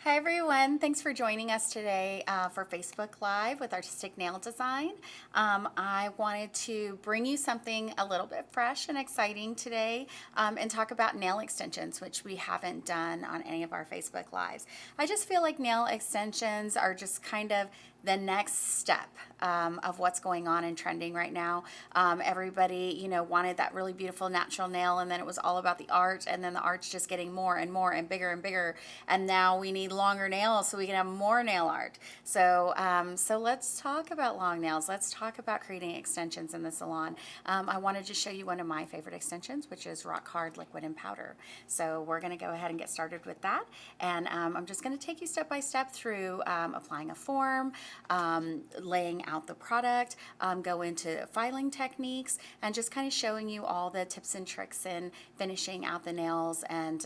Hi everyone, thanks for joining us today for Facebook Live with Artistic Nail Design. I wanted to bring you something a little bit fresh and exciting today and talk about nail extensions, which we haven't done on any of our Facebook Lives. I just feel like nail extensions are just kind of the next step of what's going on and trending right now. Everybody, wanted that really beautiful natural nail, and then it was all about the art, and then the art's just getting more and more and bigger, and now we need longer nails so we can have more nail art. So let's talk about long nails. Let's talk about creating extensions in the salon. I wanted to show you one of my favorite extensions, which is Rock Hard Liquid and Powder. So we're going to go ahead and get started with that, and I'm just going to take you step by step through applying a form, laying out the product, go into filing techniques, and just kind of showing you all the tips and tricks in finishing out the nails and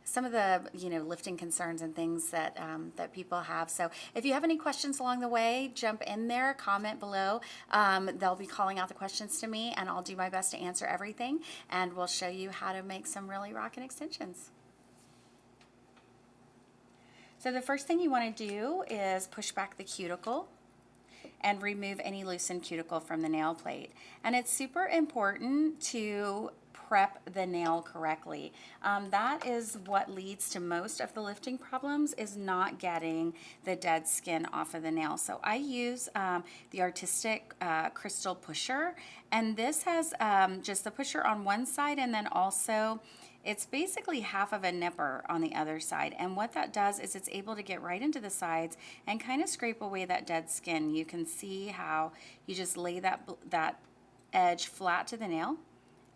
some of the lifting concerns and things that people have. So if you have any questions along the way, jump in there, comment below. They'll be calling out the questions to me, and I'll do my best to answer everything, and we'll show you how to make some really rockin' extensions. So the first thing you want to do is push back the cuticle and remove any loosened cuticle from the nail plate. And it's super important to prep the nail correctly. That is what leads to most of the lifting problems, is not getting the dead skin off of the nail. So I use the Artistic Crystal Pusher, and this has just the pusher on one side, and then also it's basically half of a nipper on the other side. And what that does is it's able to get right into the sides and kind of scrape away that dead skin. You can see how you just lay that edge flat to the nail,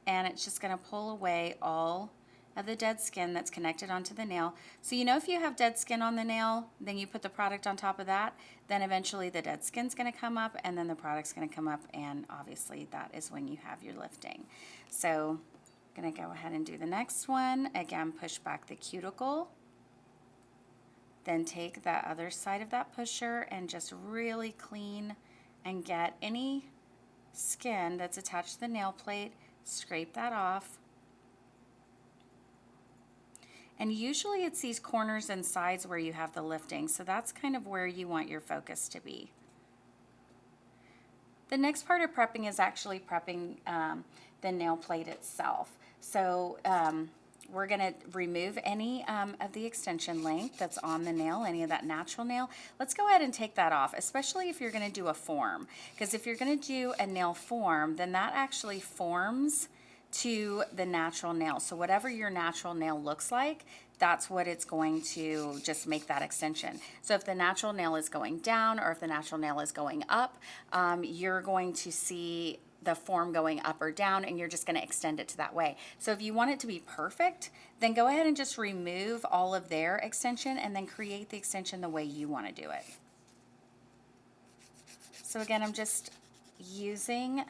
and it's just going to pull away all of the dead skin that's connected onto the nail. So if you have dead skin on the nail, then you put the product on top of that, then eventually the dead skin's going to come up, and then the product's going to come up, and obviously that is when you have your lifting. So I'm going to go ahead and do the next one. Again, push back the cuticle. Then take that other side of that pusher and just really clean and get any skin that's attached to the nail plate, scrape that off. And usually it's these corners and sides where you have the lifting, so that's kind of where you want your focus to be. The next part of prepping is actually prepping the nail plate itself. So we're going to remove any of the extension length that's on the nail, any of that natural nail. Let's go ahead and take that off, especially if you're going to do a form. Because if you're going to do a nail form, then that actually forms to the natural nail. So whatever your natural nail looks like, that's what it's going to just make that extension. So if the natural nail is going down or if the natural nail is going up, you're going to see the form going up or down, and you're just going to extend it to that way. So if you want it to be perfect, then go ahead and just remove all of their extension and then create the extension the way you want to do it. So again, I'm just using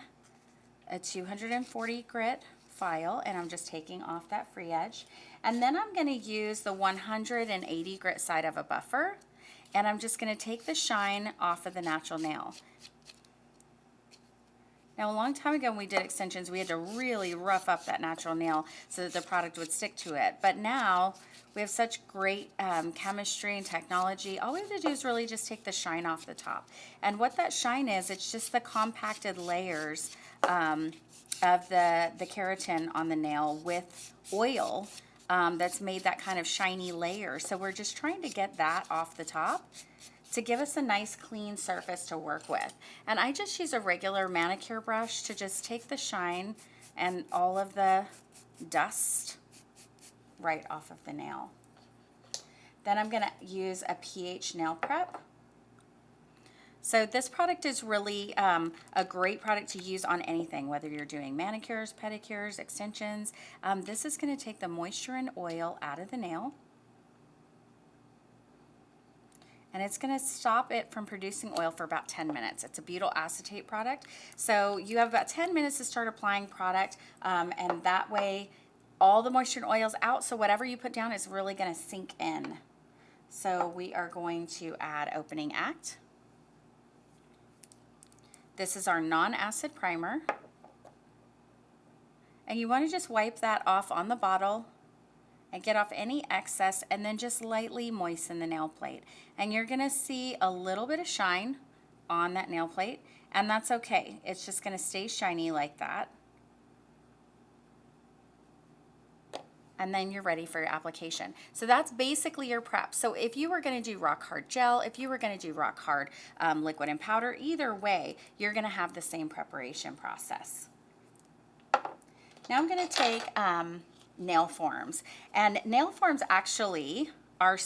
a 240 grit file, and I'm just taking off that free edge. And then I'm going to use the 180 grit side of a buffer, and I'm just going to take the shine off of the natural nail. Now, a long time ago when we did extensions, we had to really rough up that natural nail so that the product would stick to it. But now we have such great chemistry and technology. All we have to do is really just take the shine off the top. And what that shine is, it's just the compacted layers of the keratin on the nail with oil that's made that kind of shiny layer. So we're just trying to get that off the top to give us a nice clean surface to work with. And I just use a regular manicure brush to just take the shine and all of the dust right off of the nail. Then I'm going to use a pH nail prep. So this product is really a great product to use on anything, whether you're doing manicures, pedicures, extensions. This is going to take the moisture and oil out of the nail, and it's going to stop it from producing oil for about 10 minutes. It's a butyl acetate product, so you have about 10 minutes to start applying product, and that way all the moisture and oil's out, so whatever you put down is really going to sink in. So we are going to add opening act. This is our non-acid primer, and you want to just wipe that off on the bottle and get off any excess, and then just lightly moisten the nail plate. And you're gonna see a little bit of shine on that nail plate, and that's okay. It's just gonna stay shiny like that. And then you're ready for your application. So that's basically your prep. So if you were gonna do rock hard gel, if you were gonna do rock hard liquid and powder, either way, you're gonna have the same preparation process. Now I'm gonna take nail forms. And nail forms actually are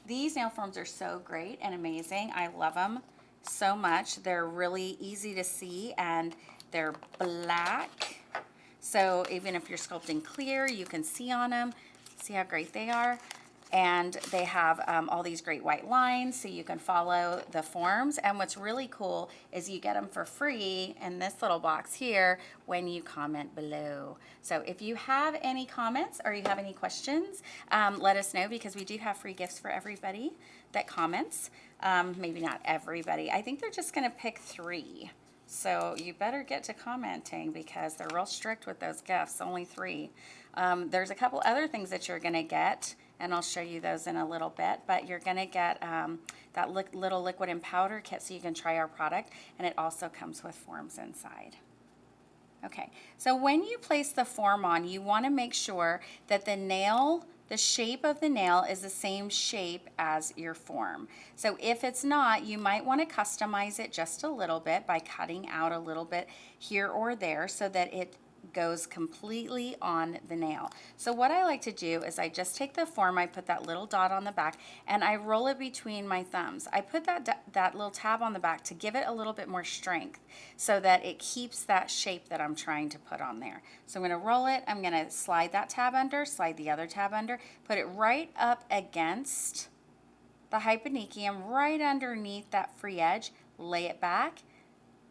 these nail forms are so great and amazing. I love them so much. They're really easy to see and they're black. So even if you're sculpting clear, you can see on them. See how great they are? And they have all these great white lines so you can follow the forms. And what's really cool is you get them for free in this little box here when you comment below. So if you have any comments or you have any questions, let us know, because we do have free gifts for everybody that comments. Maybe not everybody. I think they're just gonna pick 3. So you better get to commenting because they're real strict with those gifts, only 3. There's a couple other things that you're gonna get, and I'll show you those in a little bit, but you're gonna get that little liquid and powder kit so you can try our product, and it also comes with forms inside. Okay, so when you place the form on, you wanna make sure that the shape of the nail is the same shape as your form. So if it's not, you might want to customize it just a little bit by cutting out a little bit here or there so that it goes completely on the nail. So what I like to do is I just take the form, I put that little dot on the back, and I roll it between my thumbs. I put that little tab on the back to give it a little bit more strength so that it keeps that shape that I'm trying to put on there. So I'm going to roll it, I'm going to slide that tab under, slide the other tab under, put it right up against the hyponychium, right underneath that free edge, lay it back,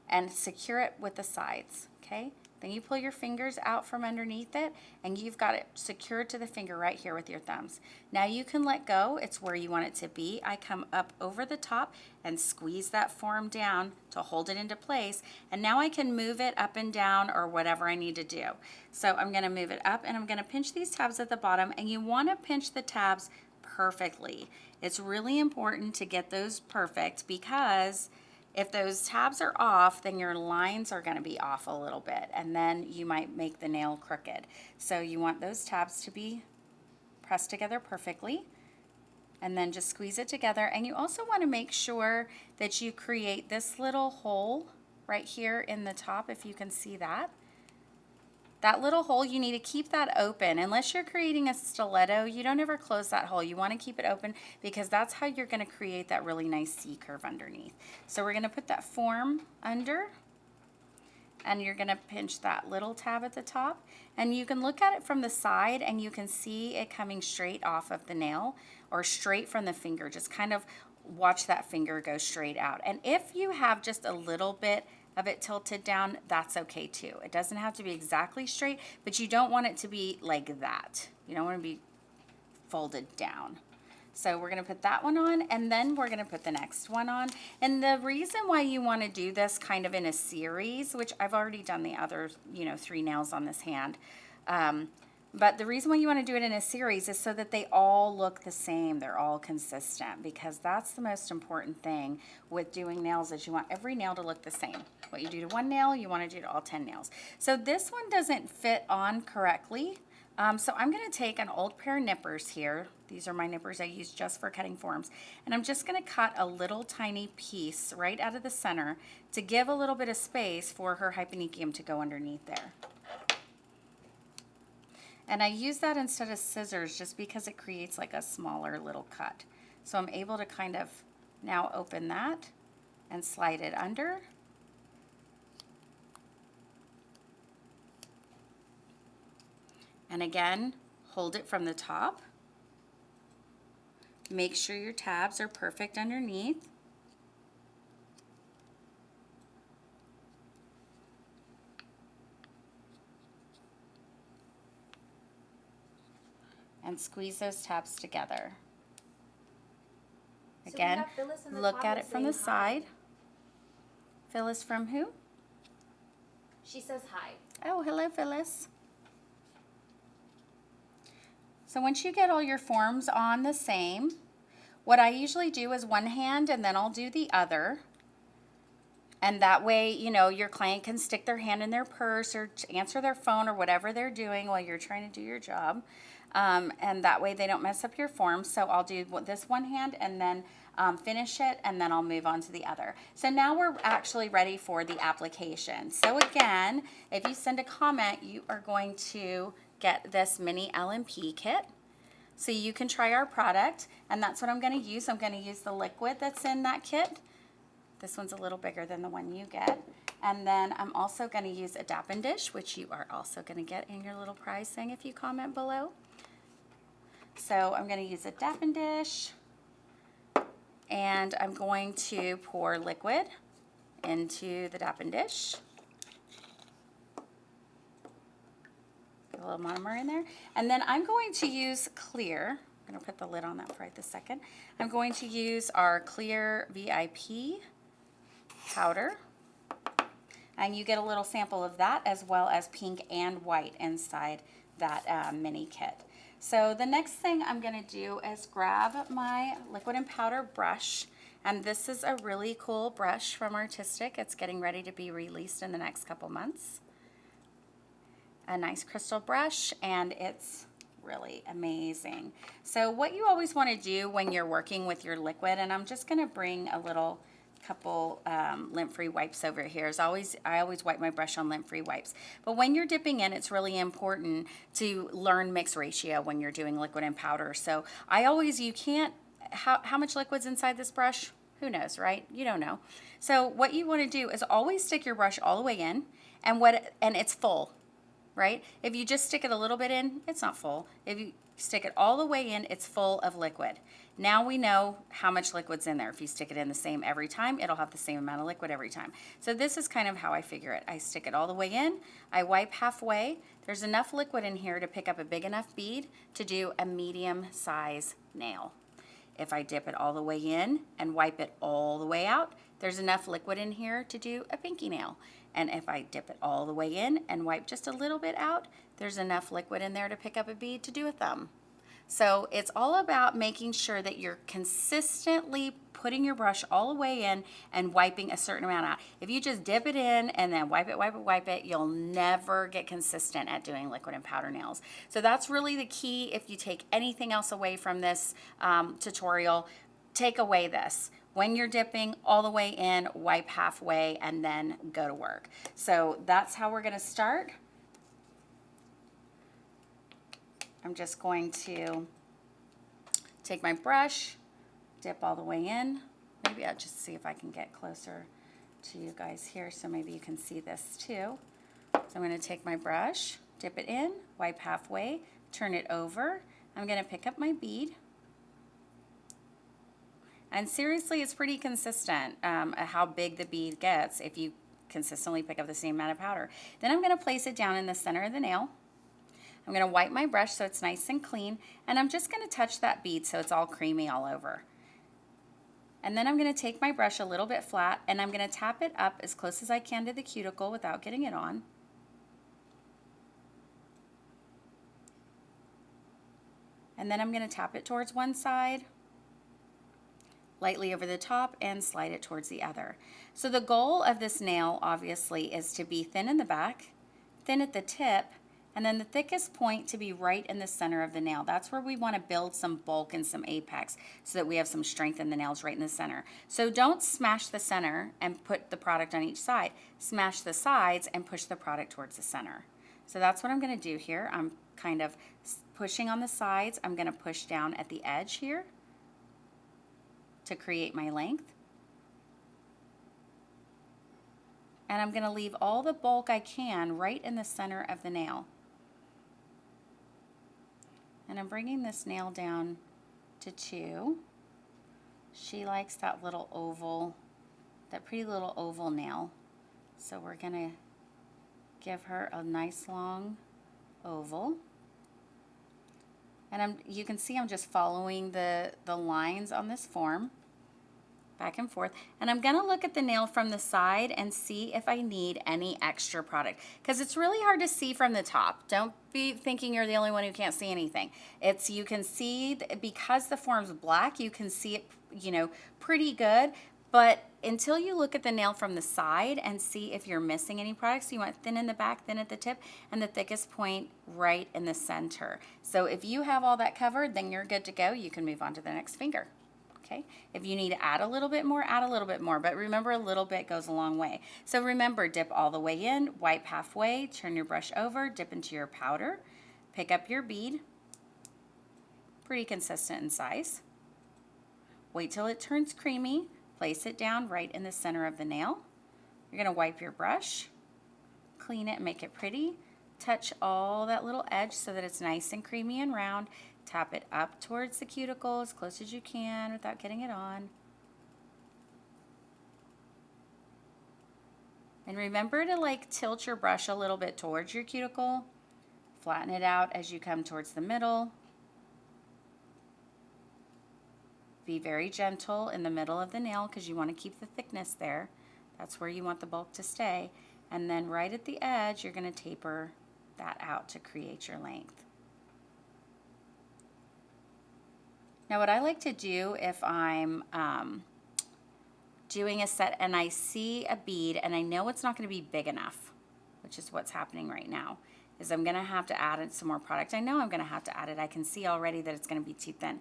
and secure it with the sides, okay? Then you pull your fingers out from underneath it, and you've got it secured to the finger right here with your thumbs. Now you can let go. It's where you want it to be. I come up over the top and squeeze that form down to hold it into place, and now I can move it up and down or whatever I need to do. So I'm going to move it up, and I'm going to pinch these tabs at the bottom, and you want to pinch the tabs perfectly. It's really important to get those perfect, because if those tabs are off, then your lines are going to be off a little bit, and then you might make the nail crooked. So you want those tabs to be pressed together perfectly, and then just squeeze it together. And you also want to make sure that you create this little hole right here in the top, if you can see that. That little hole, you need to keep that open. Unless you're creating a stiletto, you don't ever close that hole. You want to keep it open because that's how you're going to create that really nice C curve underneath. So we're going to put that form under, and you're going to pinch that little tab at the top, and you can look at it from the side and you can see it coming straight off of the nail or straight from the finger. Just kind of watch that finger go straight out. And if you have just a little bit of it tilted down, that's okay too. It doesn't have to be exactly straight, but you don't want it to be like that. You don't want to be folded down. So we're going to put that one on, and then we're going to put the next one on. And the reason why you want to do this kind of in a series, which I've already done the other, 3 nails on this hand, but the reason why you want to do it in a series is so that they all look the same. They're all consistent, because that's the most important thing with doing nails, is you want every nail to look the same. What you do to one nail, you want to do to all 10 nails. So this one doesn't fit on correctly. So I'm going to take an old pair of nippers here. These are my nippers I use just for cutting forms. And I'm just going to cut a little tiny piece right out of the center to give a little bit of space for her hyponychium to go underneath there. And I use that instead of scissors just because it creates like a smaller little cut. So I'm able to kind of now open that and slide it under. And again, hold it from the top. Make sure your tabs are perfect underneath. And squeeze those tabs together. Again, look at it from the side. Phyllis from who? She says hi. Oh, hello, Phyllis. So once you get all your forms on the same, what I usually do is one hand and then I'll do the other. And that way, you know, your client can stick their hand in their purse or answer their phone or whatever they're doing while you're trying to do your job. And that way they don't mess up your forms. So I'll do this one hand and then finish it, and then I'll move on to the other. So now we're actually ready for the application. So again, if you send a comment, you are going to get this mini L&P kit. So you can try our product, and that's what I'm going to use. I'm going to use the liquid that's in that kit. This one's a little bigger than the one you get. And then I'm also going to use a Dappin dish, which you are also going to get in your little prize thing if you comment below. So I'm going to use a Dappin dish, and I'm going to pour liquid into the Dappin dish. Get a little monomer in there. And then I'm going to use clear. I'm going to put the lid on that for right this second. I'm going to use our clear VIP powder. And you get a little sample of that, as well as pink and white inside that mini kit. So the next thing I'm going to do is grab my liquid and powder brush. And this is a really cool brush from Artistic. It's getting ready to be released in the next couple months. A nice crystal brush, and it's really amazing. So what you always want to do when you're working with your liquid, and I'm just going to bring a couple lint-free wipes over here. I always wipe my brush on lint-free wipes. But when you're dipping in, it's really important to learn mix ratio when you're doing liquid and powder. So you can't, how much liquid's inside this brush? Who knows, right? You don't know. So what you want to do is always stick your brush all the way in, and it's full, right? If you just stick it a little bit in, it's not full. If you stick it all the way in, it's full of liquid. Now we know how much liquid's in there. If you stick it in the same every time, it'll have the same amount of liquid every time. So this is kind of how I figure it. I stick it all the way in, I wipe halfway. There's enough liquid in here to pick up a big enough bead to do a medium size nail. If I dip it all the way in and wipe it all the way out, there's enough liquid in here to do a pinky nail. And if I dip it all the way in and wipe just a little bit out, there's enough liquid in there to pick up a bead to do a thumb. So it's all about making sure that you're consistently putting your brush all the way in and wiping a certain amount out. If you just dip it in and then wipe it, you'll never get consistent at doing liquid and powder nails. So that's really the key. If you take anything else away from this tutorial, take away this. When you're dipping all the way in, wipe halfway, and then go to work. So that's how we're going to start. I'm just going to take my brush, dip all the way in. Maybe I'll just see if I can get closer to you guys here so maybe you can see this too. So I'm going to take my brush, dip it in, wipe halfway, turn it over. I'm going to pick up my bead. And seriously, it's pretty consistent how big the bead gets if you consistently pick up the same amount of powder. Then I'm going to place it down in the center of the nail. I'm going to wipe my brush so it's nice and clean, and I'm just going to touch that bead so it's all creamy all over. And then I'm going to take my brush a little bit flat, and I'm going to tap it up as close as I can to the cuticle without getting it on. And then I'm going to tap it towards one side, lightly over the top, and slide it towards the other. So the goal of this nail obviously is to be thin in the back, thin at the tip, and then the thickest point to be right in the center of the nail. That's where we want to build some bulk and some apex so that we have some strength in the nails right in the center. So don't smash the center and put the product on each side. Smash the sides and push the product towards the center. So that's what I'm going to do here. I'm kind of pushing on the sides. I'm going to push down at the edge here to create my length. And I'm going to leave all the bulk I can right in the center of the nail. And I'm bringing this nail down to 2. She likes that little oval, that pretty little oval nail. So we're going to give her a nice long oval. And you can see I'm just following the lines on this form. back and forth. And I'm gonna look at the nail from the side and see if I need any extra product, because it's really hard to see from the top. Don't be thinking you're the only one who can't see anything. You can see, because the form's black, you can see it, pretty good. But until you look at the nail from the side and see if you're missing any products, you want thin in the back, thin at the tip, and the thickest point right in the center. So if you have all that covered, then you're good to go. You can move on to the next finger. Okay, if you need to add a little bit more, add a little bit more, but remember, a little bit goes a long way. So remember, dip all the way in, wipe halfway, turn your brush over, dip into your powder, pick up your bead, pretty consistent in size. Wait till it turns creamy, place it down right in the center of the nail. You're gonna wipe your brush, clean it and make it pretty, touch all that little edge so that it's nice and creamy and round. Tap it up towards the cuticle as close as you can without getting it on. And remember to tilt your brush a little bit towards your cuticle. Flatten it out as you come towards the middle. Be very gentle in the middle of the nail because you want to keep the thickness there. That's where you want the bulk to stay. And then right at the edge, you're going to taper that out to create your length. Now what I like to do if I'm doing a set and I see a bead and I know it's not going to be big enough, which is what's happening right now, is I'm going to have to add in some more product. I know I'm going to have to add it. I can see already that it's going to be too thin.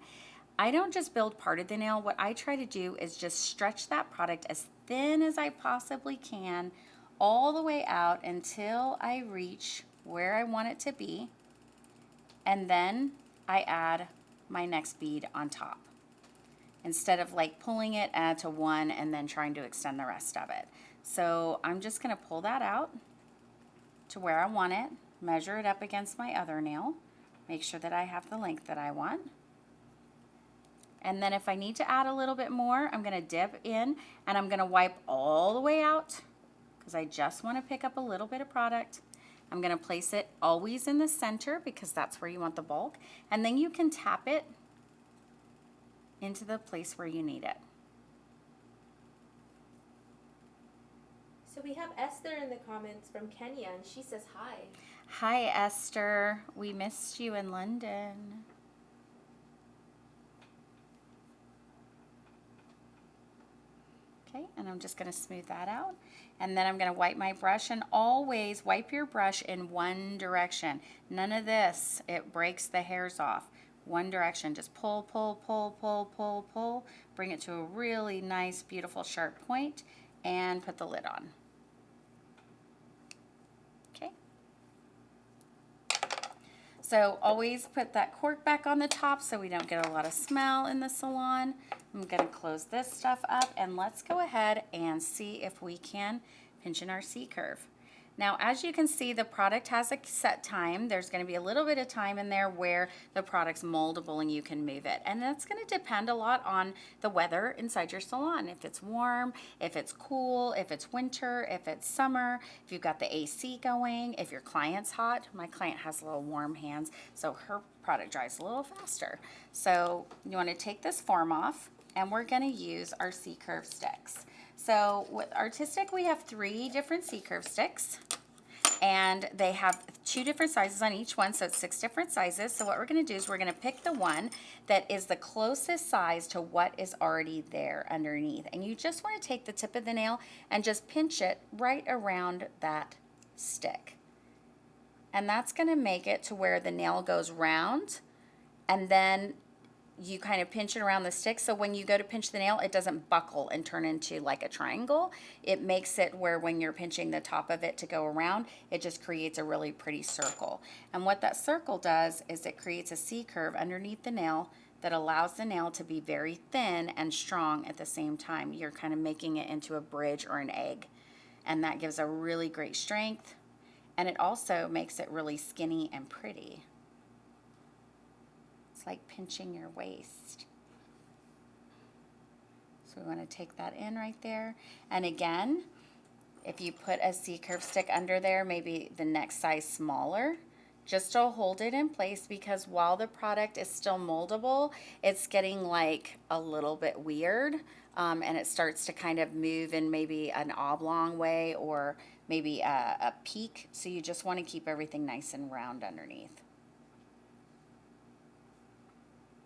I don't just build part of the nail. What I try to do is just stretch that product as thin as I possibly can all the way out until I reach where I want it to be, and then I add my next bead on top instead of pulling it to one and then trying to extend the rest of it. So I'm just going to pull that out to where I want it, measure it up against my other nail, make sure that I have the length that I want. And then if I need to add a little bit more, I'm going to dip in and I'm going to wipe all the way out because I just want to pick up a little bit of product. I'm going to place it always in the center because that's where you want the bulk. And then you can tap it into the place where you need it. So we have Esther in the comments from Kenya, and she says hi. Hi, Esther. We missed you in London. Okay, and I'm just going to smooth that out. And then I'm going to wipe my brush, and always wipe your brush in one direction. None of this, it breaks the hairs off. One direction, just pull, pull, pull, pull, pull, pull. Bring it to a really nice, beautiful, sharp point, and put the lid on. Okay. So always put that cork back on the top so we don't get a lot of smell in the salon. I'm going to close this stuff up, and let's go ahead and see if we can pinch in our C-curve. Now, as you can see, the product has a set time. There's going to be a little bit of time in there where the product's moldable and you can move it. And that's going to depend a lot on the weather inside your salon. If it's warm, if it's cool, if it's winter, if it's summer, if you've got the AC going, if your client's hot. My client has little warm hands, so her product dries a little faster. So you want to take this form off, and we're going to use our C-curve sticks. So with Artistic, we have 3 different C-curve sticks, and they have 2 different sizes on each one, so it's 6 different sizes. So what we're going to do is we're going to pick the one that is the closest size to what is already there underneath. And you just want to take the tip of the nail and just pinch it right around that stick. And that's going to make it to where the nail goes round, and then you kind of pinch it around the stick, so when you go to pinch the nail, it doesn't buckle and turn into like a triangle. It makes it where when you're pinching the top of it to go around, it just creates a really pretty circle. And what that circle does is it creates a C-curve underneath the nail that allows the nail to be very thin and strong at the same time. You're kind of making it into a bridge or an egg, and that gives a really great strength, and it also makes it really skinny and pretty. Like pinching your waist. So we want to take that in right there. And again, if you put a C-curve stick under there, maybe the next size smaller, just to hold it in place, because while the product is still moldable, it's getting like a little bit weird, and it starts to kind of move in maybe an oblong way or maybe a peak. So you just want to keep everything nice and round underneath.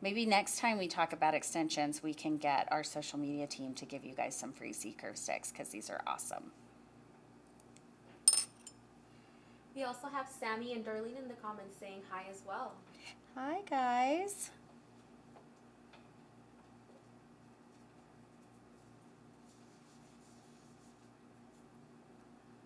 Maybe next time we talk about extensions, we can get our social media team to give you guys some free C-curve sticks, because these are awesome. We also have Sammy and Darlene in the comments saying hi as well. Hi, guys.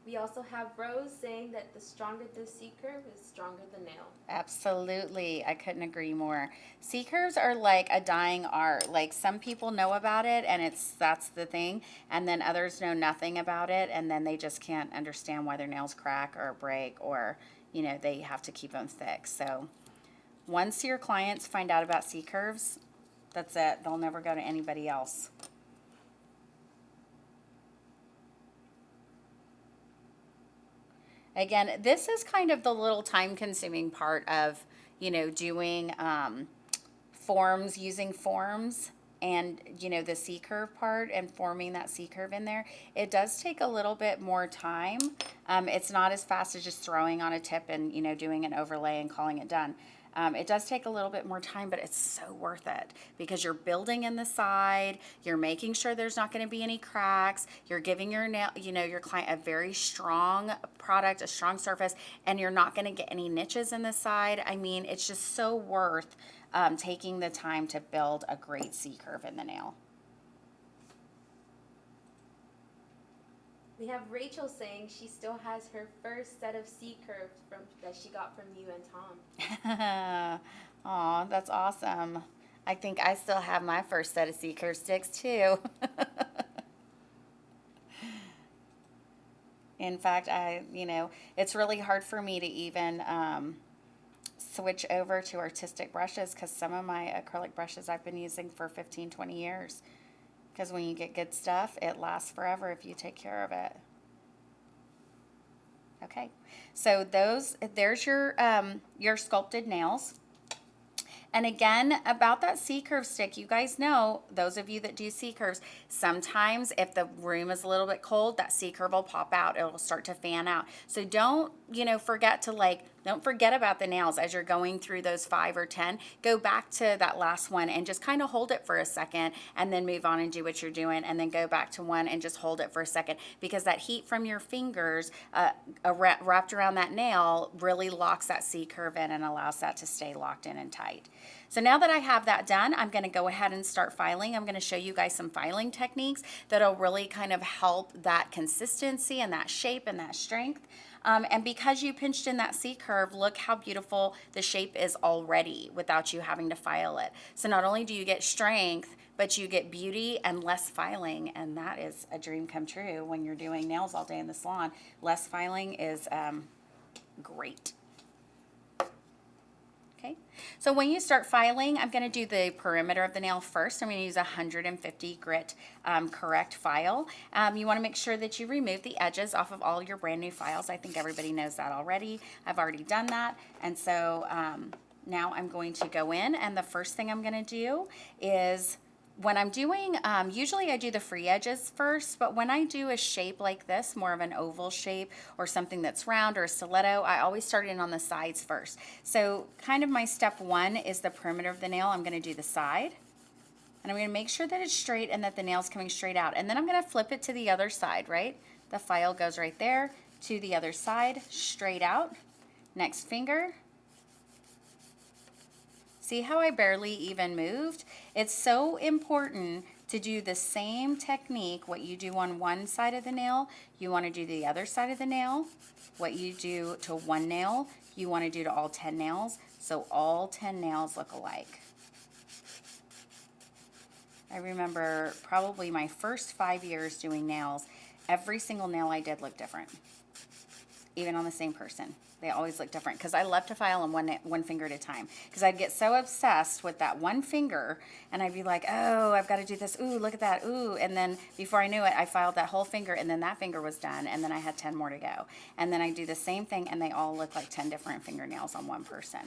We also have Rose saying that the stronger the C-curve is stronger the nail. Absolutely. I couldn't agree more. C-curves are like a dying art. Like, some people know about it and that's the thing, and then others know nothing about it, and then they just can't understand why their nails crack or break, or they have to keep them thick. So once your clients find out about C-curves, that's it. They'll never go to anybody else. Again, this is kind of the little time-consuming part of, doing forms, using forms, and, the C-curve part and forming that C-curve in there. It does take a little bit more time. It's not as fast as just throwing on a tip and, doing an overlay and calling it done. It does take a little bit more time, but it's so worth it, because you're building in the side, you're making sure there's not going to be any cracks, you're giving your nail, your client a very strong product, a strong surface, and you're not going to get any niches in the side. I mean, it's just so worth taking the time to build a great C-curve in the nail. We have Rachel saying she still has her first set of C-curves that she got from you and Tom. Aw, that's awesome. I think I still have my first set of C-curve sticks too. In fact, it's really hard for me to even switch over to artistic brushes, because some of my acrylic brushes I've been using for 15, 20 years. Because when you get good stuff, it lasts forever if you take care of it. Okay, so there's your sculpted nails. And again, about that C-curve stick, you guys know, those of you that do C-curves, sometimes if the room is a little bit cold, that C-curve will pop out. It will start to fan out. So don't forget about the nails as you're going through those 5 or 10. Go back to that last one and just kind of hold it for a second, and then move on and do what you're doing, and then go back to one and just hold it for a second, because that heat from your fingers wrapped around that nail really locks that C-curve in and allows that to stay locked in and tight. So now that I have that done, I'm going to go ahead and start filing. I'm going to show you guys some filing techniques that'll really kind of help that consistency and that shape and that strength. And because you pinched in that C-curve, look how beautiful the shape is already without you having to file it. So not only do you get strength, but you get beauty and less filing, and that is a dream come true when you're doing nails all day in the salon. Less filing is great. Okay, so when you start filing, I'm going to do the perimeter of the nail first. I'm going to use 150 grit correct file. You want to make sure that you remove the edges off of all your brand new files. I think everybody knows that already. I've already done that. And so now I'm going to go in, and the first thing I'm going to do is, when I'm doing, usually I do the free edges first, but when I do a shape like this, more of an oval shape or something that's round or a stiletto, I always start in on the sides first. So kind of my step one is the perimeter of the nail. I'm going to do the side, and I'm going to make sure that it's straight and that the nail's coming straight out. And then I'm going to flip it to the other side, right? The file goes right there to the other side, straight out. Next finger. See how I barely even moved? It's so important to do the same technique. What you do on one side of the nail, you want to do the other side of the nail. What you do to one nail, you want to do to all 10 nails, so all 10 nails look alike. I remember probably my first 5 years doing nails, every single nail I did looked different, even on the same person. They always look different because I love to file on one finger at a time because I'd get so obsessed with that one finger and I'd be like, oh, I've got to do this. Ooh, look at that. Ooh. And then before I knew it, I filed that whole finger and then that finger was done and then I had 10 more to go. And then I do the same thing and they all look like 10 different fingernails on one person.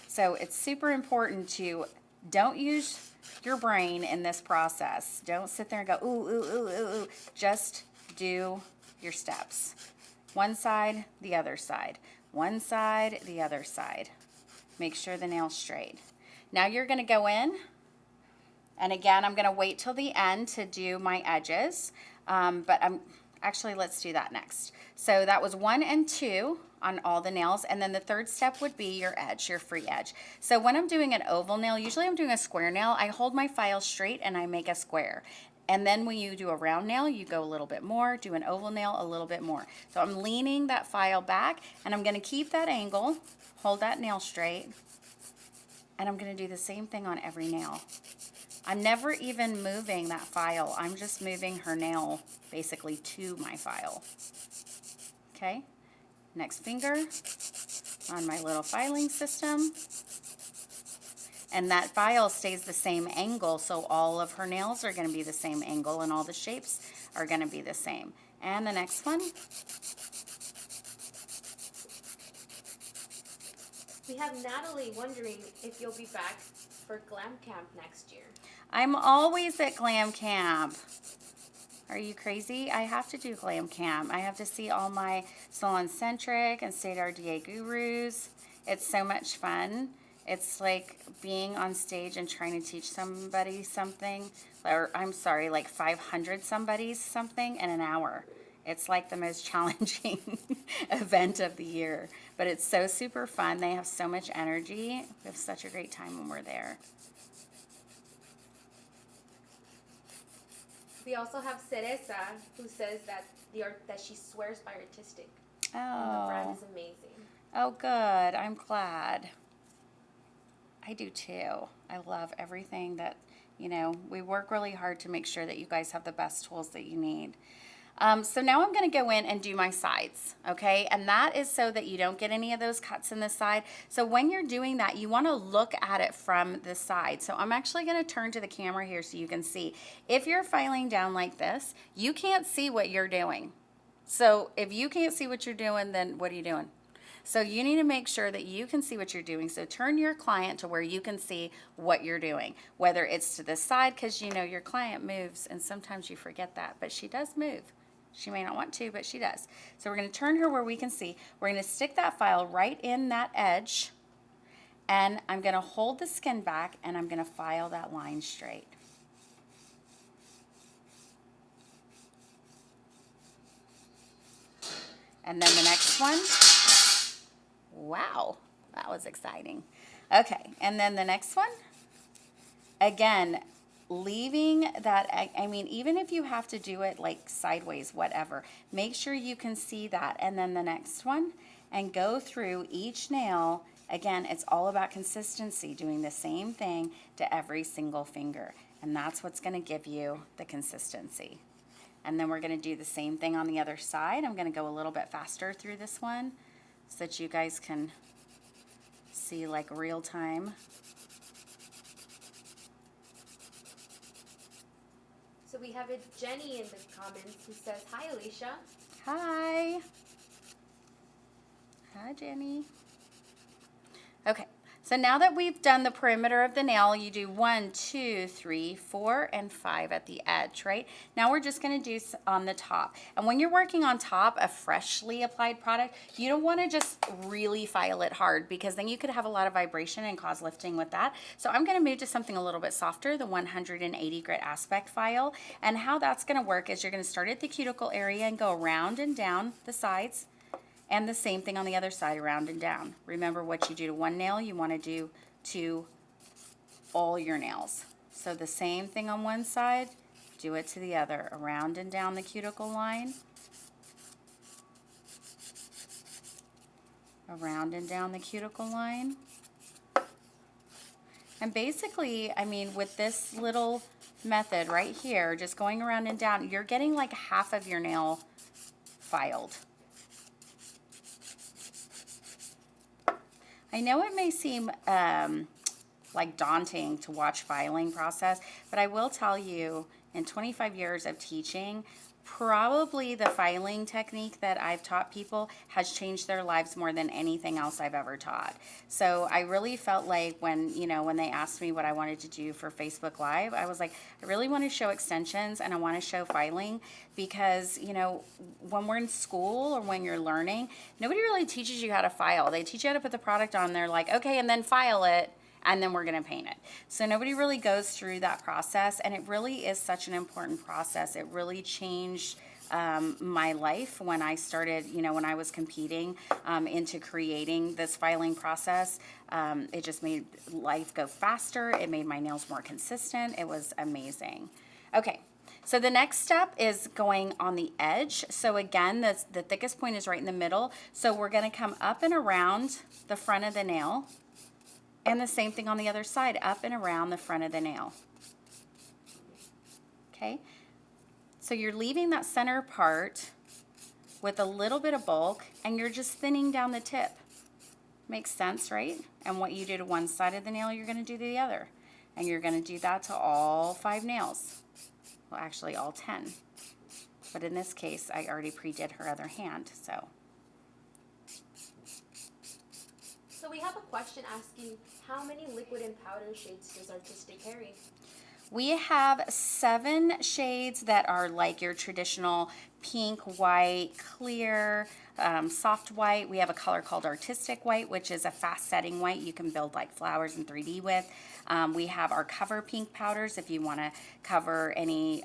So it's super important to don't use your brain in this process. Don't sit there and go, ooh, ooh, ooh, ooh, ooh. Just do your steps. One side, the other side. One side, the other side. Make sure the nail's straight. Now you're going to go in, and again, I'm going to wait till the end to do my edges, actually, let's do that next. So that was 1 and 2 on all the nails, and then the third step would be your edge, your free edge. So when I'm doing an oval nail, usually I'm doing a square nail, I hold my file straight and I make a square. And then when you do a round nail, you go a little bit more, do an oval nail a little bit more. So I'm leaning that file back and I'm gonna keep that angle, hold that nail straight, and I'm gonna do the same thing on every nail. I'm never even moving that file. I'm just moving her nail basically to my file. Okay, next finger on my little filing system. And that file stays the same angle, so all of her nails are going to be the same angle and all the shapes are going to be the same. And the next one. We have Natalie wondering if you'll be back for Glam Camp next year. I'm always at Glam Camp. Are you crazy? I have to do Glam Camp. I have to see all my salon-centric and state-of-the-art gurus. It's so much fun. It's like being on stage and trying to teach somebody something, or I'm sorry, like 500 somebody's something in an hour. It's like the most challenging event of the year, but it's so super fun. They have so much energy. We have such a great time when we're there. We also have Cereza, who says that that she swears by Artistic. Oh. And the brand is amazing. Oh, good. I'm glad. I do too. I love everything that, we work really hard to make sure that you guys have the best tools that you need. So now I'm going to go in and do my sides, okay? And that is so that you don't get any of those cuts in the side. So when you're doing that, you want to look at it from the side. So I'm actually going to turn to the camera here so you can see. If you're filing down like this, you can't see what you're doing. So if you can't see what you're doing, then what are you doing? So you need to make sure that you can see what you're doing. So turn your client to where you can see what you're doing, whether it's to the side, because your client moves and sometimes you forget that, but she does move. She may not want to, but she does. So we're going to turn her where we can see. We're going to stick that file right in that edge, and I'm going to hold the skin back and I'm going to file that line straight. And then the next one. Wow, that was exciting. Okay, and then the next one. Again, leaving that, even if you have to do it like sideways, whatever, make sure you can see that. And then the next one, and go through each nail. Again, it's all about consistency, doing the same thing to every single finger. And that's what's going to give you the consistency. And then we're going to do the same thing on the other side. I'm going to go a little bit faster through this one so that you guys can see like real time. So we have a Jenny in the comments who says, "Hi, Alisha." Hi. Hi, Jenny. Okay, so now that we've done the perimeter of the nail, you do 1, 2, 3, 4, and 5 at the edge, right? Now we're just going to do on the top. And when you're working on top a freshly applied product, you don't want to just really file it hard because then you could have a lot of vibration and cause lifting with that. So I'm going to move to something a little bit softer, the 180 grit aspect file. And how that's going to work is you're going to start at the cuticle area and go around and down the sides. And the same thing on the other side, around and down. Remember, what you do to one nail, you want to do to all your nails. So the same thing on one side, do it to the other, around and down the cuticle line. Around and down the cuticle line. And basically, with this little method right here, just going around and down, you're getting like half of your nail filed. I know it may seem like daunting to watch filing process, but I will tell you, in 25 years of teaching, probably the filing technique that I've taught people has changed their lives more than anything else I've ever taught. So I really felt like when they asked me what I wanted to do for Facebook Live, I was like, I really want to show extensions and I want to show filing because, when we're in school or when you're learning, nobody really teaches you how to file. They teach you how to put the product on there like, okay, and then file it, and then we're going to paint it. So nobody really goes through that process, and it really is such an important process. It really changed my life when I started, when I was competing into creating this filing process. It just made life go faster. It made my nails more consistent. It was amazing. Okay. So the next step is going on the edge. So again, the thickest point is right in the middle. So we're going to come up and around the front of the nail. And the same thing on the other side, up and around the front of the nail. Okay, so you're leaving that center part with a little bit of bulk, and you're just thinning down the tip. Makes sense, right? And what you do to one side of the nail, you're going to do to the other. And you're going to do that to all 5 nails. Well, actually all 10. But in this case, I already pre-did her other hand, so. So we have a question asking, how many liquid and powder shades does Artistic carry? We have 7 shades that are like your traditional pink, white, clear, soft white. We have a color called Artistic White, which is a fast setting white you can build like flowers in 3D with. We have our cover pink powders if you want to cover any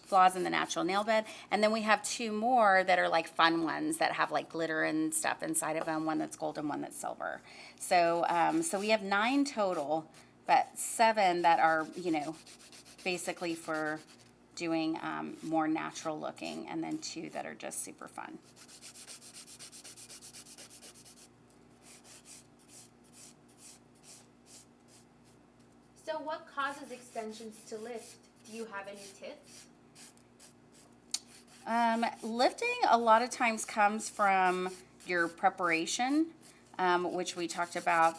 flaws in the natural nail bed. And then we have 2 more that are like fun ones that have like glitter and stuff inside of them, one that's gold and one that's silver. So, so we have 9 total, but 7 that are, basically for doing more natural looking, and then 2 that are just super fun. So what causes extensions to lift? Do you have any tips? Lifting a lot of times comes from your preparation, which we talked about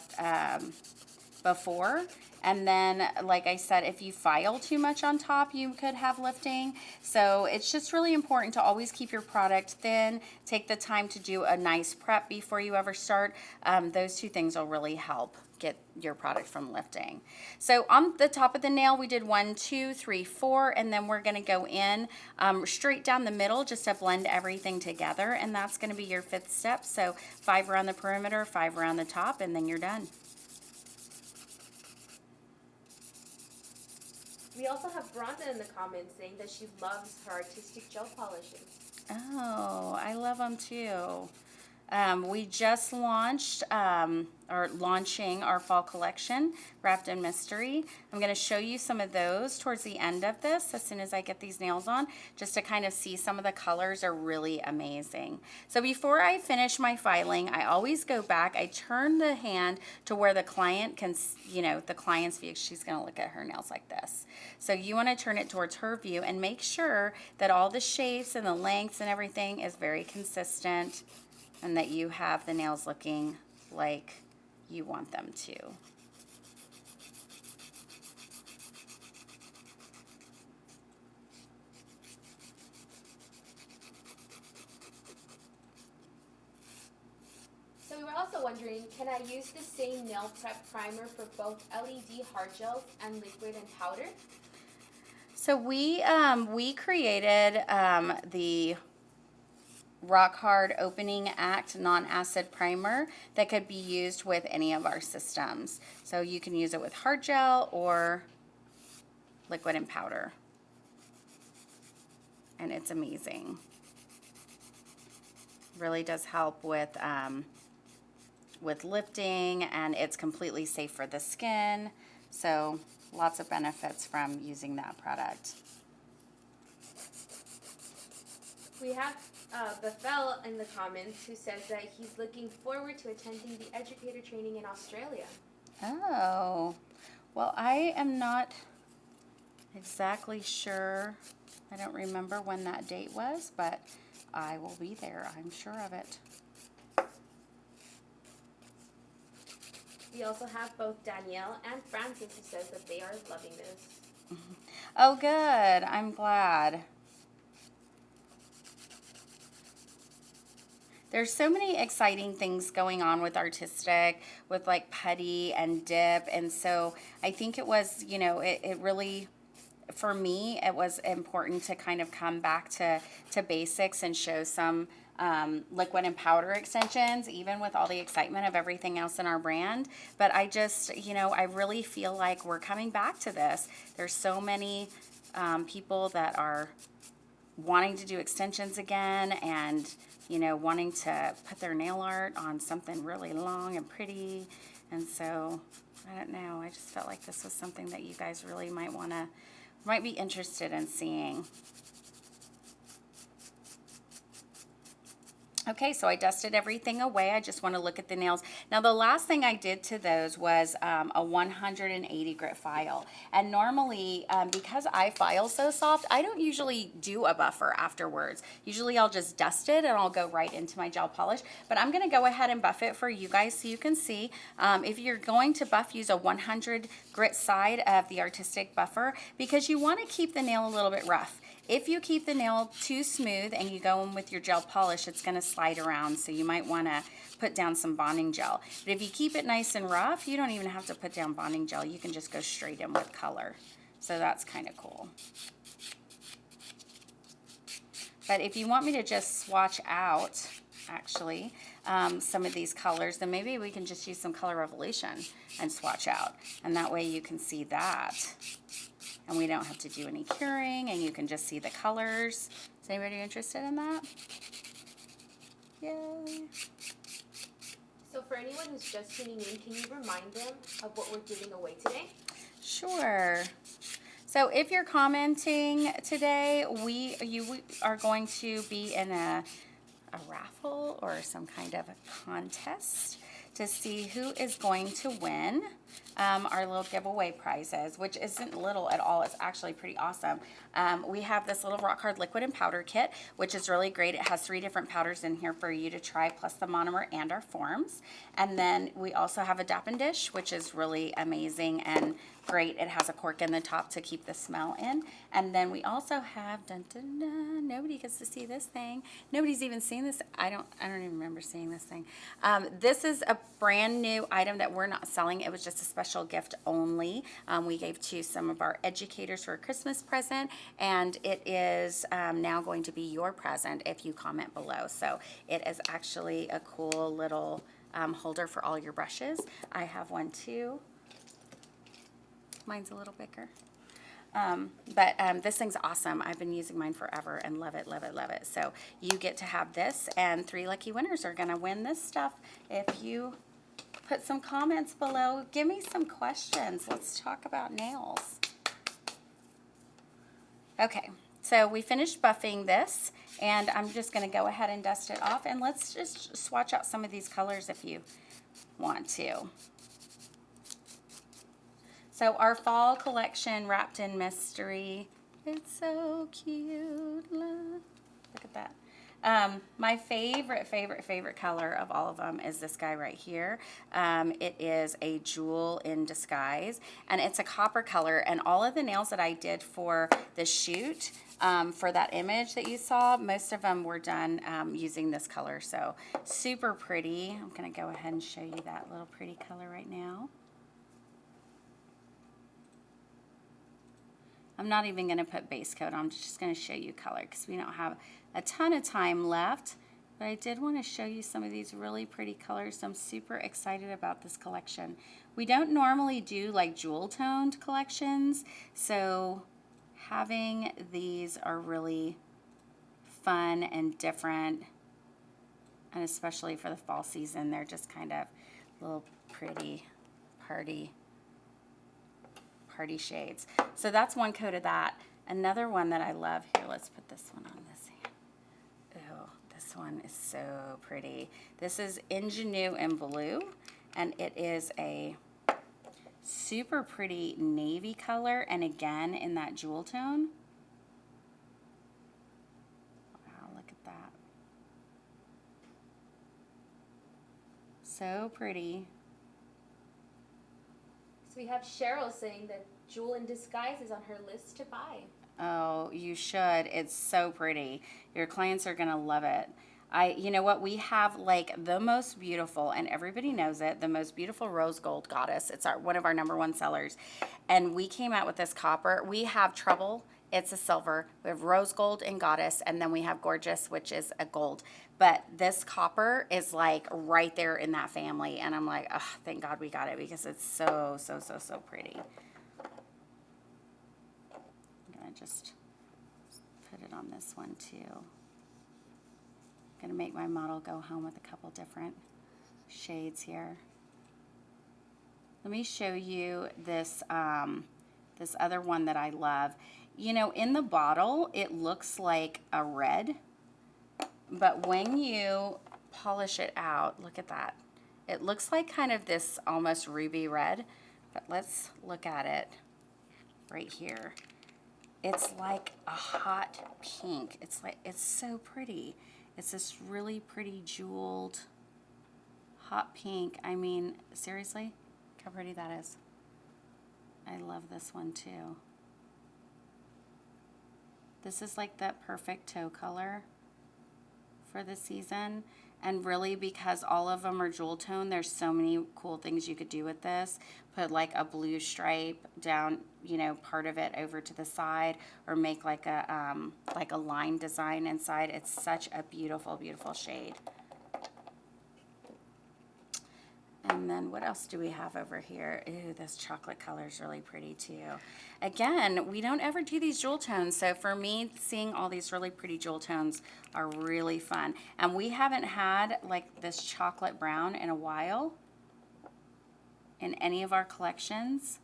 before. And then, like I said, if you file too much on top, you could have lifting. So it's just really important to always keep your product thin. Take the time to do a nice prep before you ever start. Those 2 things will really help get your product from lifting. So on the top of the nail, we did 1, 2, 3, 4, and then we're going to go in straight down the middle just to blend everything together, and that's going to be your 5th step. So 5 around the perimeter, 5 around the top, and then you're done. We also have Rhonda in the comments saying that she loves her Artistic gel polishes. Oh, I love them too. We just launched, or launching our fall collection, Wrapped in Mystery. I'm going to show you some of those towards the end of this, as soon as I get these nails on, just to kind of see some of the colors are really amazing. So before I finish my filing, I always go back, I turn the hand to where the client can, the client's view. She's going to look at her nails like this. So you want to turn it towards her view and make sure that all the shapes and the lengths and everything is very consistent, and that you have the nails looking like you want them to. So we were also wondering, can I use the same nail prep primer for both LED hard gels and liquid and powder? So we created the Rock Hard Opening Act Non-Acid Primer that could be used with any of our systems. So you can use it with hard gel or liquid and powder. And it's amazing. Really does help with lifting, and it's completely safe for the skin. So lots of benefits from using that product. We have Bethel in the comments who says that he's looking forward to attending the educator training in Australia. Oh, well, I am not exactly sure. I don't remember when that date was, but I will be there. I'm sure of it. We also have both Danielle and Francis who says that they are loving this. Oh, good. I'm glad. There's so many exciting things going on with artistic, with like putty and dip. And so I think it was, it really, for me, it was important to kind of come back to basics and show some liquid and powder extensions, even with all the excitement of everything else in our brand. But I just, I really feel like we're coming back to this. There's so many people that are wanting to do extensions again and, wanting to put their nail art on something really long and pretty. And so, I don't know, I just felt like this was something that you guys really might be interested in seeing. Okay, so I dusted everything away. I just want to look at the nails. Now, the last thing I did to those was a 180 grit file. And normally, because I file so soft, I don't usually do a buffer afterwards. Usually I'll just dust it and I'll go right into my gel polish. But I'm going to go ahead and buff it for you guys so you can see. If you're going to buff, use a 100 grit side of the artistic buffer because you want to keep the nail a little bit rough. If you keep the nail too smooth and you go in with your gel polish, it's going to slide around, so you might want to put down some bonding gel. But if you keep it nice and rough, you don't even have to put down bonding gel. You can just go straight in with color. So that's kind of cool. But if you want me to just swatch out, actually, some of these colors, then maybe we can just use some Color Revolution and swatch out. And that way you can see that. And we don't have to do any curing, and you can just see the colors. Is anybody interested in that? Yay. So for anyone who's just tuning in, can you remind them of what we're giving away today? Sure. So if you're commenting today, you are going to be in a raffle or some kind of a contest to see who is going to win our little giveaway prizes, which isn't little at all. It's actually pretty awesome. We have this little rock hard liquid and powder kit, which is really great. It has 3 different powders in here for you to try, plus the monomer and our forms. And then we also have a Dappen dish, which is really amazing and great. It has a cork in the top to keep the smell in. And then we also have, dun, dun, dun, nobody gets to see this thing. Nobody's even seen this. I don't even remember seeing this thing. This is a brand new item that we're not selling. It was just a special gift only. We gave to some of our educators for a Christmas present, and it is now going to be your present if you comment below. So it is actually a cool little holder for all your brushes. I have one too. Mine's a little bigger. But this thing's awesome. I've been using mine forever and love it, love it, love it. So you get to have this, and 3 lucky winners are going to win this stuff. If you put some comments below, give me some questions. Let's talk about nails. Okay, so we finished buffing this, and I'm just going to go ahead and dust it off, and let's just swatch out some of these colors if you want to. So our fall collection, Wrapped in Mystery. It's so cute. Look at that. My favorite color of all of them is this guy right here. It is a jewel in disguise, and it's a copper color. And all of the nails that I did for the shoot, for that image that you saw, most of them were done using this color. So super pretty. I'm going to go ahead and show you that little pretty color right now. I'm not even going to put base coat on. I'm just going to show you color because we don't have a ton of time left. But I did want to show you some of these really pretty colors. I'm super excited about this collection. We don't normally do like jewel toned collections, so having these are really fun and different, and especially for the fall season, they're just kind of little pretty party shades. So that's one coat of that. Another one that I love, here, let's put this one on this hand. Oh, this one is so pretty. This is Ingenue in Blue, and it is a super pretty navy color, and again in that jewel tone. Wow, look at that. So pretty. we have Cheryl saying that Jewel in Disguise is on her list to buy. Oh, you should. It's so pretty. Your clients are going to love it. You know what? We have like the most beautiful, and everybody knows it, the most beautiful rose gold goddess. It's one of our number one sellers. And we came out with this copper. We have Trouble. It's a silver. We have rose gold and goddess, and then we have gorgeous, which is a gold. But this copper is like right there in that family. And I'm like, oh, thank God we got it because it's so, so, so, so pretty. I'm going to just put it on this one too. I'm going to make my model go home with a couple different shades here. Let me show you this, this other one that I love. You know, in the bottle, it looks like a red, but when you polish it out, look at that. It looks like kind of this almost ruby red, but let's look at it right here. It's like a hot pink. It's so pretty. It's this really pretty jeweled hot pink. I mean, seriously, look how pretty that is. I love this one too. This is like that perfect toe color for the season. And really, because all of them are jewel tone, there's so many cool things you could do with this. Put like a blue stripe down, you know, part of it over to the side, or make like a line design inside. It's such a beautiful, beautiful shade. And then what else do we have over here? Ooh, this chocolate color is really pretty too. Again, we don't ever do these jewel tones, so for me, seeing all these really pretty jewel tones are really fun. And we haven't had like this chocolate brown in a while in any of our collections.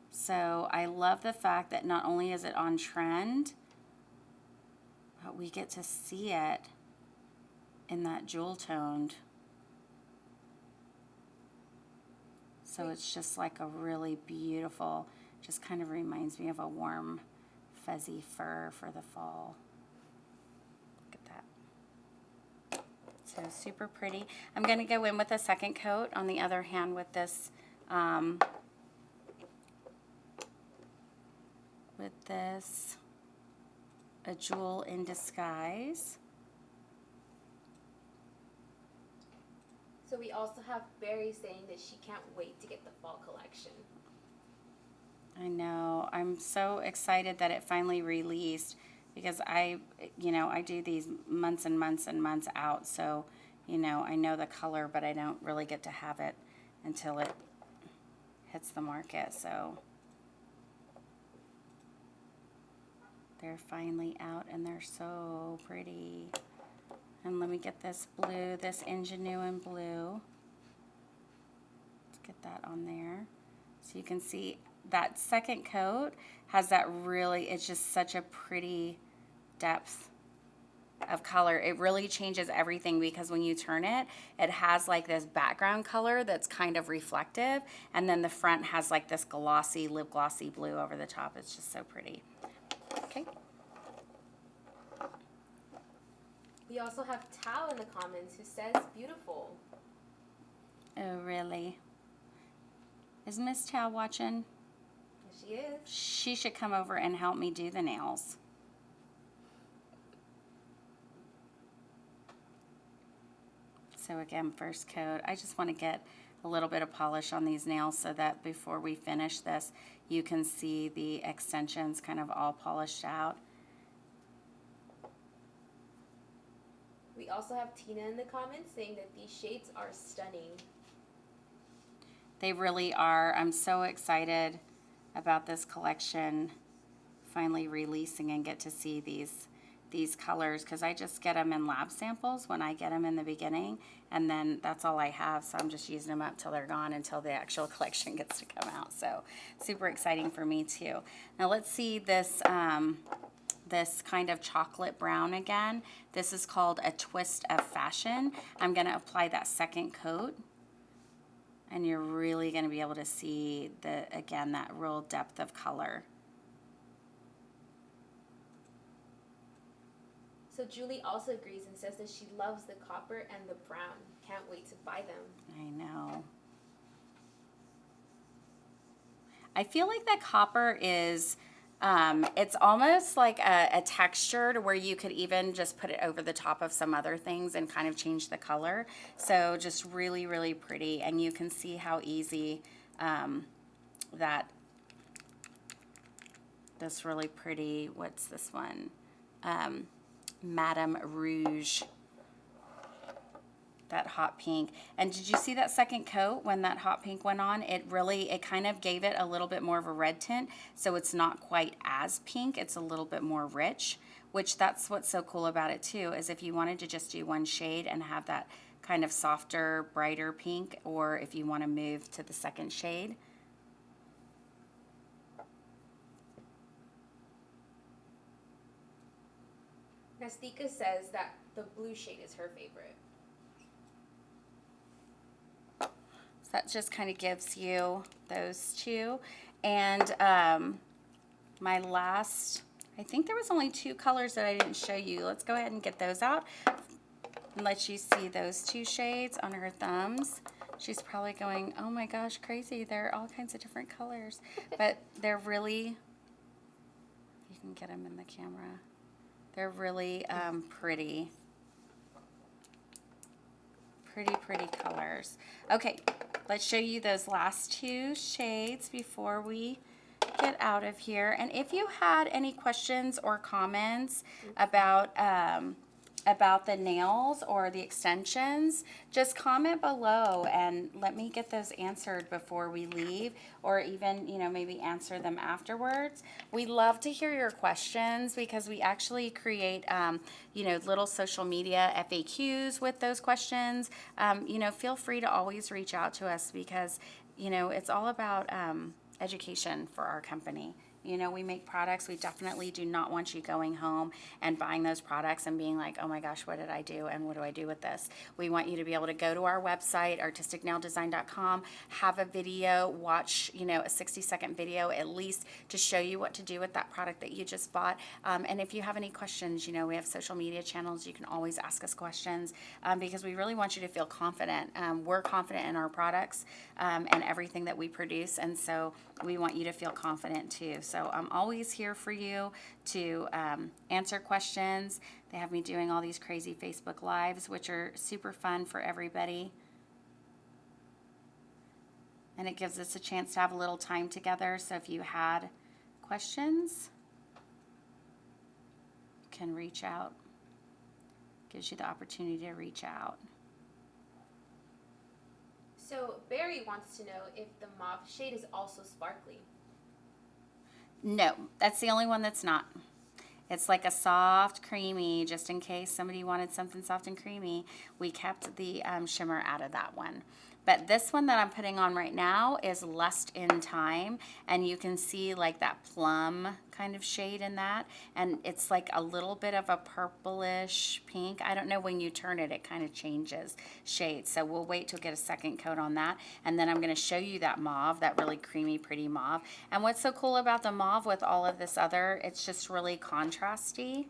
So I love the fact that not only is it on trend, but we get to see it in that jewel toned. So it's just like a really beautiful, just kind of reminds me of a warm, fuzzy fur for the fall. Look at that. So super pretty. I'm going to go in with a second coat on the other hand with this, a Jewel in Disguise. So we also have Barry saying that she can't wait to get the fall collection. I know. I'm so excited that it finally released because I do these months and months and months out. So, you know, I know the color, but I don't really get to have it until it hits the market. So they're finally out and they're so pretty. And let me get this blue, this Ingenuine blue. Let's get that on there. So you can see that second coat has that really, it's just such a pretty depth of color. It really changes everything because when you turn it, it has like this background color that's kind of reflective. And then the front has like this glossy, lip glossy blue over the top. It's just so pretty. Okay. We also have Tao in the comments who says beautiful. Oh, really? Is Miss Tao watching? Yes, she is. She should come over and help me do the nails. So again, first coat. I just want to get a little bit of polish on these nails so that before we finish this, you can see the extensions kind of all polished out. We also have Tina in the comments saying that these shades are stunning. They really are. I'm so excited about this collection finally releasing and get to see these colors because I just get them in lab samples when I get them in the beginning, and then that's all I have, so I'm just using them up till they're gone until the actual collection gets to come out. So super exciting for me too. Now let's see this this kind of chocolate brown again. This is called a Twist of Fashion. I'm going to apply that second coat, and you're really going to be able to see again that real depth of color. So Julie also agrees and says that she loves the copper and the brown. Can't wait to buy them. I know. I feel like that copper is, it's almost like a texture to where you could even just put it over the top of some other things and kind of change the color. So just really, really pretty. And you can see how easy that this really pretty, what's this one? Madame Rouge, that hot pink. And did you see that second coat when that hot pink went on? It kind of gave it a little bit more of a red tint, so it's not quite as pink. It's a little bit more rich, which that's what's so cool about it too, is if you wanted to just do one shade and have that kind of softer, brighter pink, or if you want to move to the second shade. Nastika says that the blue shade is her favorite. So that just kind of gives you those two. And my last, I think there was only 2 colors that I didn't show you. Let's go ahead and get those out and let you see those 2 shades on her thumbs. She's probably going, oh my gosh, crazy. They're all kinds of different colors. But they're really, you can get them in the camera. They're really pretty. Pretty colors. Okay, let's show you those last 2 shades before we get out of here. And if you had any questions or comments about the nails or the extensions, just comment below and let me get those answered before we leave, or even, maybe answer them afterwards. We love to hear your questions because we actually create, little social media FAQs with those questions. Feel free to always reach out to us because, it's all about education for our company. We make products. We definitely do not want you going home and buying those products and being like, oh my gosh, what did I do? And what do I do with this? We want you to be able to go to our website, artisticnaildesign.com, have a video, watch, a 60-second video at least to show you what to do with that product that you just bought. And if you have any questions, we have social media channels. You can always ask us questions because we really want you to feel confident. We're confident in our products and everything that we produce. And so we want you to feel confident too. So I'm always here for you to answer questions. They have me doing all these crazy Facebook Lives, which are super fun for everybody. And it gives us a chance to have a little time together. So if you had questions, you can reach out. Gives you the opportunity to reach out. So Barry wants to know if the mauve shade is also sparkly. No, that's the only one that's not. It's like a soft, creamy, just in case somebody wanted something soft and creamy. We kept the shimmer out of that one. But this one that I'm putting on right now is Lust in Time, and you can see like that plum kind of shade in that, and it's like a little bit of a purplish pink. I don't know, when you turn it, it kind of changes shades. So we'll wait to get a second coat on that, and then I'm going to show you that mauve, that really creamy, pretty mauve. And what's so cool about the mauve with all of this other, it's just really contrasty.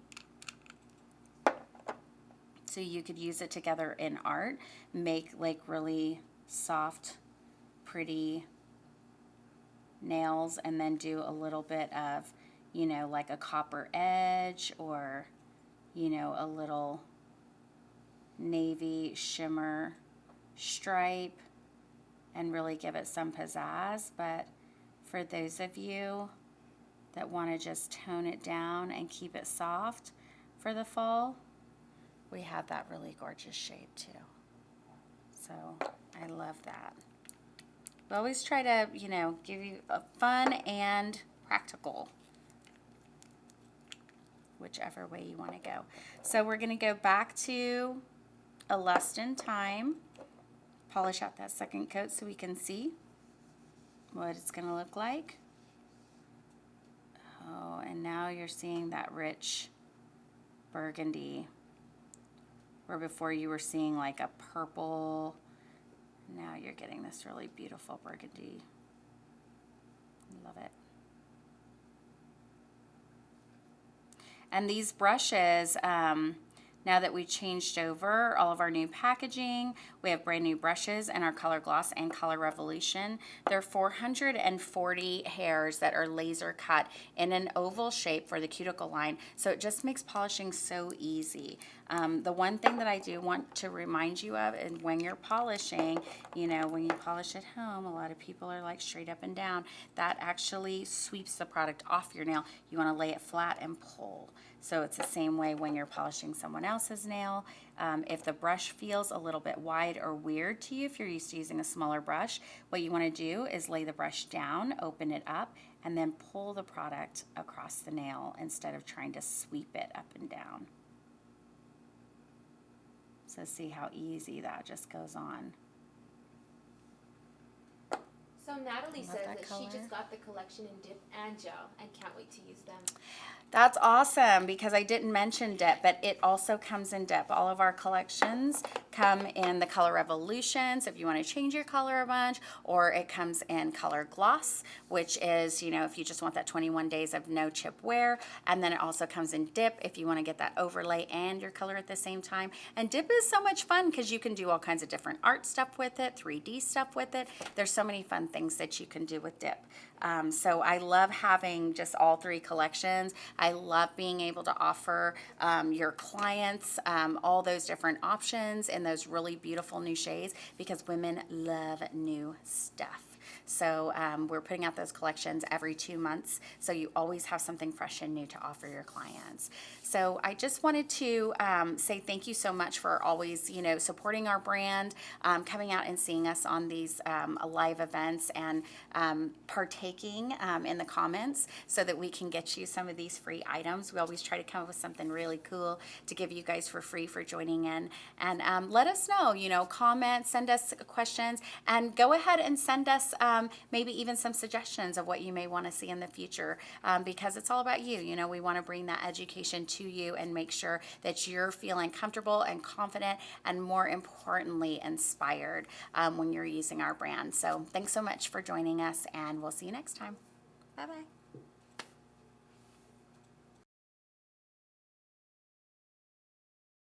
So you could use it together in art, make like really soft, pretty nails, and then do a little bit of, like a copper edge, or, a little navy shimmer stripe, and really give it some pizzazz. But for those of you that want to just tone it down and keep it soft for the fall, we have that really gorgeous shade too. So I love that. We always try to, give you a fun and practical, whichever way you want to go. So we're going to go back to A Lust in Time, polish out that second coat so we can see what it's going to look like. Oh, and now you're seeing that rich burgundy, where before you were seeing like a purple. Now you're getting this really beautiful burgundy. Love it. And these brushes, Now that we changed over all of our new packaging, we have brand new brushes and our Color Gloss and Color Revolution. There are 440 hairs that are laser cut in an oval shape for the cuticle line, so it just makes polishing so easy. The one thing that I do want to remind you of, and when you're polishing, you know, when you polish at home, a lot of people are like straight up and down. That actually sweeps the product off your nail. You want to lay it flat and pull. So it's the same way when you're polishing someone else's nail. If the brush feels a little bit wide or weird to you, if you're used to using a smaller brush, what you want to do is lay the brush down, open it up, and then pull the product across the nail instead of trying to sweep it up and down. So see how easy that just goes on. So Natalie Love says that that color. she just got the collection in dip and gel and can't wait to use them. That's awesome, because I didn't mention dip, but it also comes in dip. All of our collections come in the Color Revolution, so if you want to change your color a bunch, or it comes in Color Gloss, which is, you know, if you just want that 21 days of no chip wear, and then it also comes in dip if you want to get that overlay and your color at the same time. And dip is so much fun because you can do all kinds of different art stuff with it, 3D stuff with it. There's so many fun things that you can do with dip. So I love having just all three collections. I love being able to offer your clients all those different options and those really beautiful new shades, because women love new stuff. So we're putting out those collections every 2 months, so you always have something fresh and new to offer your clients. So I just wanted to say thank you so much for always, you know, supporting our brand, coming out and seeing us on these live events, and partaking in the comments so that we can get you some of these free items. We always try to come up with something really cool to give you guys for free for joining in. And let us know, you know, comment, send us questions, and go ahead and send us maybe even some suggestions of what you may want to see in the future, because it's all about you. You know, we want to bring that education to you and make sure that you're feeling comfortable and confident, and more importantly, inspired when you're using our brand. So thanks so much for joining us, and we'll see you next time. Bye-bye.